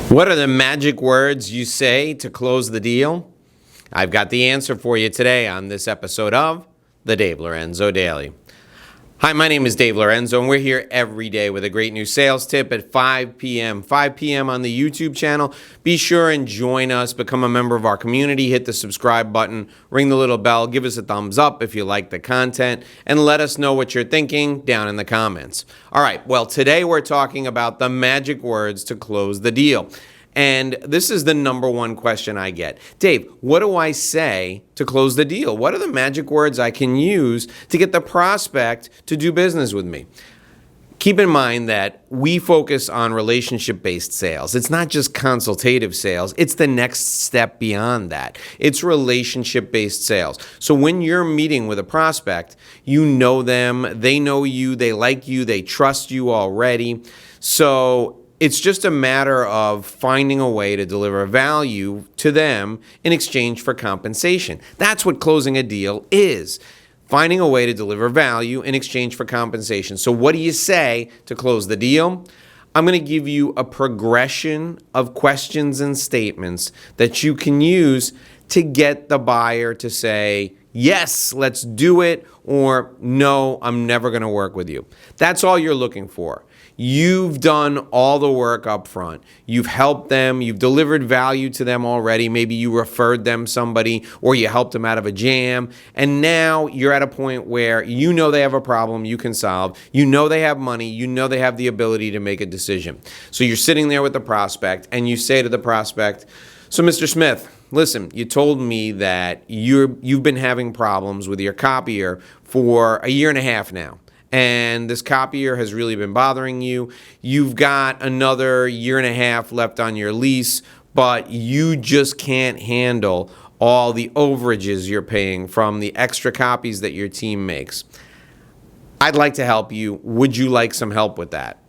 What are the magic words you say to close the deal? I've got the answer for you today on this episode of the Dave Lorenzo Daily. Hi, my name is Dave Lorenzo, and we're here every day with a great new sales tip at 5 p.m. 5 p.m. on the YouTube channel. Be sure and join us, become a member of our community, hit the subscribe button, ring the little bell, give us a thumbs up if you like the content, and let us know what you're thinking down in the comments. All right, well, today we're talking about the magic words to close the deal. And this is the number one question I get. Dave, what do I say to close the deal? What are the magic words I can use to get the prospect to do business with me? Keep in mind that we focus on relationship-based sales. It's not just consultative sales. It's the next step beyond that. It's relationship-based sales. So when you're meeting with a prospect, you know them, they know you, they like you, they trust you already. So it's just a matter of finding a way to deliver value to them in exchange for compensation. That's what closing a deal is. Finding a way to deliver value in exchange for compensation. So what do you say to close the deal? I'm going to give you a progression of questions and statements that you can use to get the buyer to say, yes, let's do it, or no, I'm never going to work with you. That's all you're looking for. You've done all the work up front. You've helped them. You've delivered value to them already. Maybe you referred them somebody or you helped them out of a jam. And now you're at a point where you know they have a problem you can solve. You know they have money. You know they have the ability to make a decision. So you're sitting there with the prospect and you say to the prospect, so Mr. Smith, listen, you told me that you've been having problems with your copier for a year and a half now. And this copier has really been bothering you. You've got another year and a half left on your lease, but you just can't handle all the overages you're paying from the extra copies that your team makes. I'd like to help you. Would you like some help with that?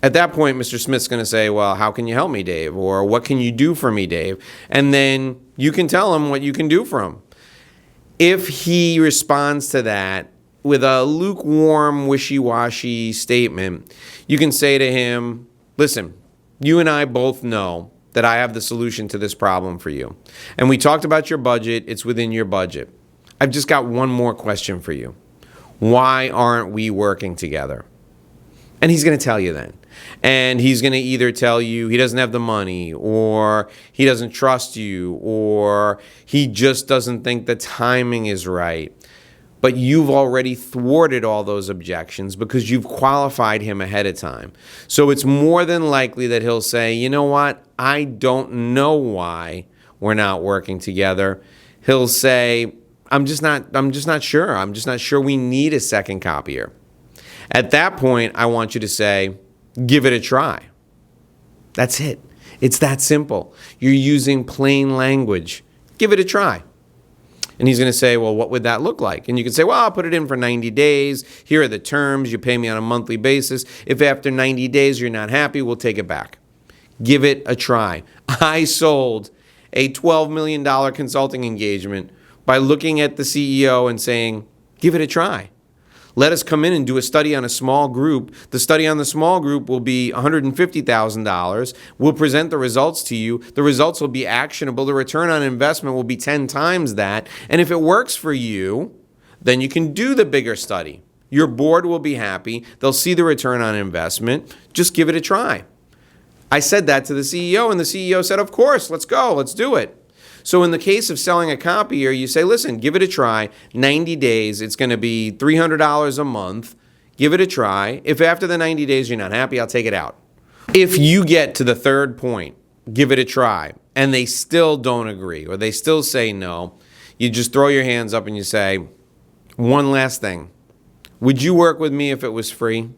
At that point, Mr. Smith's going to say, well, how can you help me, Dave? Or what can you do for me, Dave? And then you can tell him what you can do for him. If he responds to that with a lukewarm, wishy-washy statement, you can say to him, listen, you and I both know that I have the solution to this problem for you. And we talked about your budget. It's within your budget. I've just got one more question for you. Why aren't we working together? And he's going to tell you then. And he's going to either tell you he doesn't have the money, or he doesn't trust you, or he just doesn't think the timing is right. But you've already thwarted all those objections because you've qualified him ahead of time. So it's more than likely that he'll say, you know what, I don't know why we're not working together. He'll say, I'm just not sure. I'm just not sure we need a second copier. At that point, I want you to say, give it a try. That's it. It's that simple. You're using plain language. Give it a try. And he's going to say, well, what would that look like? And you can say, well, I'll put it in for 90 days. Here are the terms. You pay me on a monthly basis. If after 90 days you're not happy, we'll take it back. Give it a try. I sold a $12 million consulting engagement by looking at the CEO and saying, give it a try. Let us come in and do a study on a small group. The study on the small group will be $150,000. We'll present the results to you. The results will be actionable. The return on investment will be 10 times that. And if it works for you, then you can do the bigger study. Your board will be happy. They'll see the return on investment. Just give it a try. I said that to the CEO, and the CEO said, of course, let's go. Let's do it. So in the case of selling a copier, you say, listen, give it a try. 90 days, it's going to be $300 a month. Give it a try. If after the 90 days you're not happy, I'll take it out. If you get to the third point, give it a try, and they still don't agree or they still say no, you just throw your hands up and you say, one last thing. Would you work with me if it was free?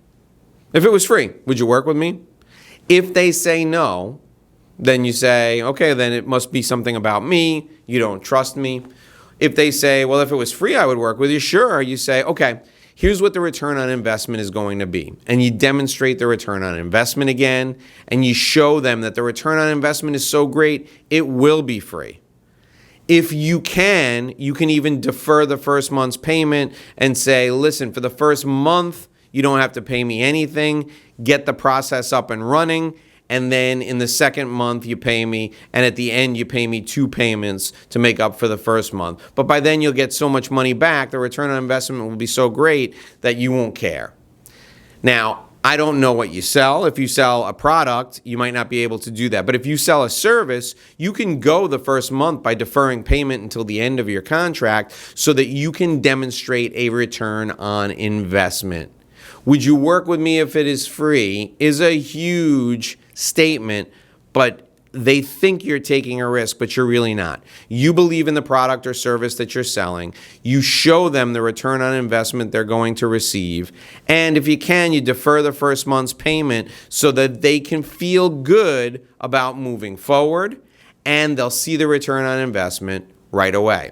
If it was free, would you work with me? If they say no, then you say, okay, then it must be something about me. You don't trust me. If they say, well, if it was free, I would work with you. Sure. You say, okay, here's what the return on investment is going to be. And you demonstrate the return on investment again, and you show them that the return on investment is so great, it will be free. If you can even defer the first month's payment and say, listen, for the first month, you don't have to pay me anything. Get the process up and running. and then in the second month you pay me, and at the end you pay me 2 payments to make up for the first month. But by then you'll get so much money back, the return on investment will be so great that you won't care. Now, I don't know what you sell. If you sell a product, you might not be able to do that. But if you sell a service, you can go the first month by deferring payment until the end of your contract so that you can demonstrate a return on investment. Would you work with me if it is free is a huge statement, but they think you're taking a risk, but you're really not. You believe in the product or service that you're selling. You show them the return on investment they're going to receive. And if you can, you defer the first month's payment so that they can feel good about moving forward, and they'll see the return on investment right away.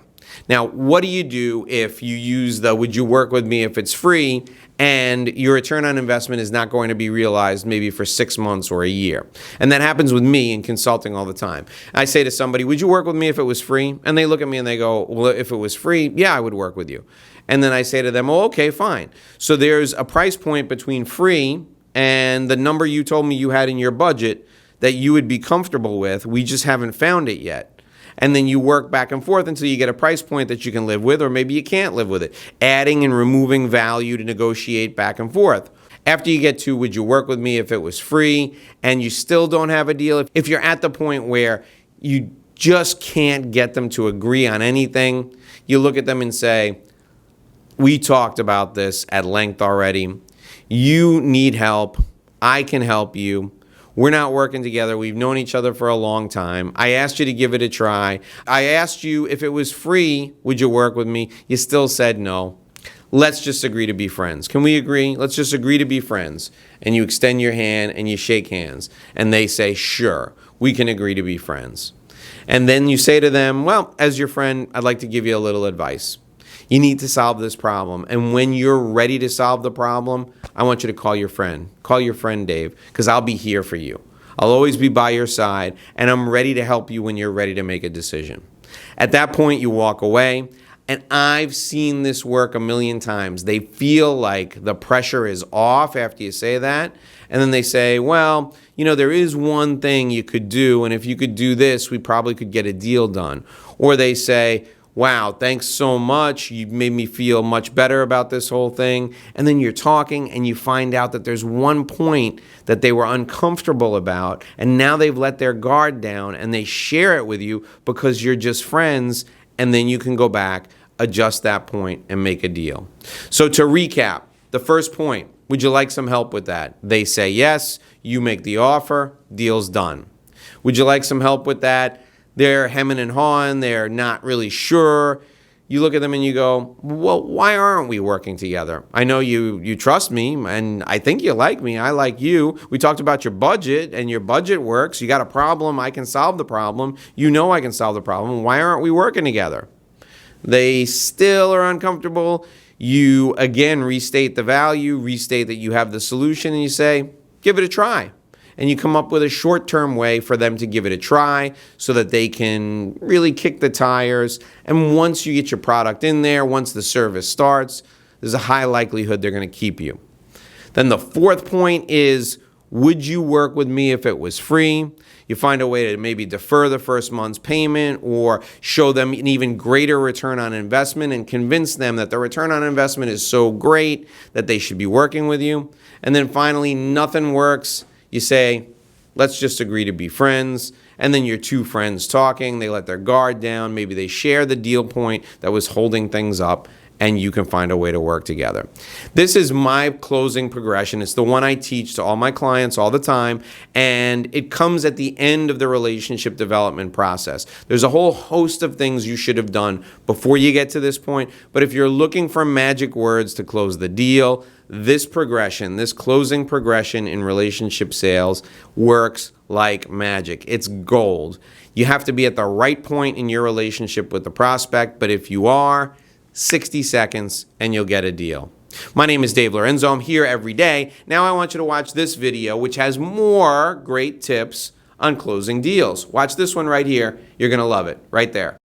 Now, what do you do if you use the "would you work with me if it's free" and your return on investment is not going to be realized maybe for 6 months or a year? And that happens with me in consulting all the time. I say to somebody, "Would you work with me if it was free?" And they look at me and they go, "Well, if it was free, yeah, I would work with you." And then I say to them, "Oh, okay, fine. So there's a price point between free and the number you told me you had in your budget that you would be comfortable with. We just haven't found it yet." And then you work back and forth until you get a price point that you can live with, or maybe you can't live with it, adding and removing value to negotiate back and forth. After you get to "would you work with me if it was free," and you still don't have a deal, if you're at the point where you just can't get them to agree on anything, you look at them and say, "We talked about this at length already. You need help. I can help you. We're not working together. We've known each other for a long time. I asked you to give it a try. I asked you if it was free, would you work with me? You still said no. Let's just agree to be friends. Can we agree? Let's just agree to be friends." And you extend your hand and you shake hands. And they say, "Sure, we can agree to be friends." And then you say to them, "Well, as your friend, I'd like to give you a little advice. You need to solve this problem. And when you're ready to solve the problem, I want you to call your friend. Call your friend Dave, because I'll be here for you. I'll always be by your side, and I'm ready to help you when you're ready to make a decision." At that point, you walk away, and I've seen this work a million times. They feel like the pressure is off after you say that, and then they say, "Well, there is one thing you could do, and if you could do this, we probably could get a deal done." Or they say, "Wow, thanks so much. You made me feel much better about this whole thing." And then you're talking and you find out that there's one point that they were uncomfortable about, and now they've let their guard down and they share it with you because you're just friends, and then you can go back, adjust that point, and make a deal. So to recap, the first point, would you like some help with that? They say yes, you make the offer, deal's done. Would you like some help with that? They're hemming and hawing. They're not really sure. You look at them and you go, "Well, why aren't we working together? I know you trust me, and I think you like me. I like you. We talked about your budget, and your budget works. You got a problem. I can solve the problem. You know I can solve the problem. Why aren't we working together?" They still are uncomfortable. You, again, restate the value, restate that you have the solution, and you say, "Give it a try." And you come up with a short-term way for them to give it a try so that they can really kick the tires. And once you get your product in there, once the service starts, there's a high likelihood they're going to keep you. Then the fourth point is, would you work with me if it was free? You find a way to maybe defer the first month's payment or show them an even greater return on investment and convince them that the return on investment is so great that they should be working with you. And then finally, nothing works. You say, "Let's just agree to be friends." And then you're two friends talking. They let their guard down. Maybe they share the deal point that was holding things up, and you can find a way to work together. This is my closing progression. It's the one I teach to all my clients all the time, and it comes at the end of the relationship development process. There's a whole host of things you should have done before you get to this point, but if you're looking for magic words to close the deal, this progression, this closing progression in relationship sales works like magic. It's gold. You have to be at the right point in your relationship with the prospect, but if you are, 60 seconds and you'll get a deal. My name is Dave Lorenzo. I'm here every day. Now I want you to watch this video, which has more great tips on closing deals. Watch this one right here. You're going to love it. Right there.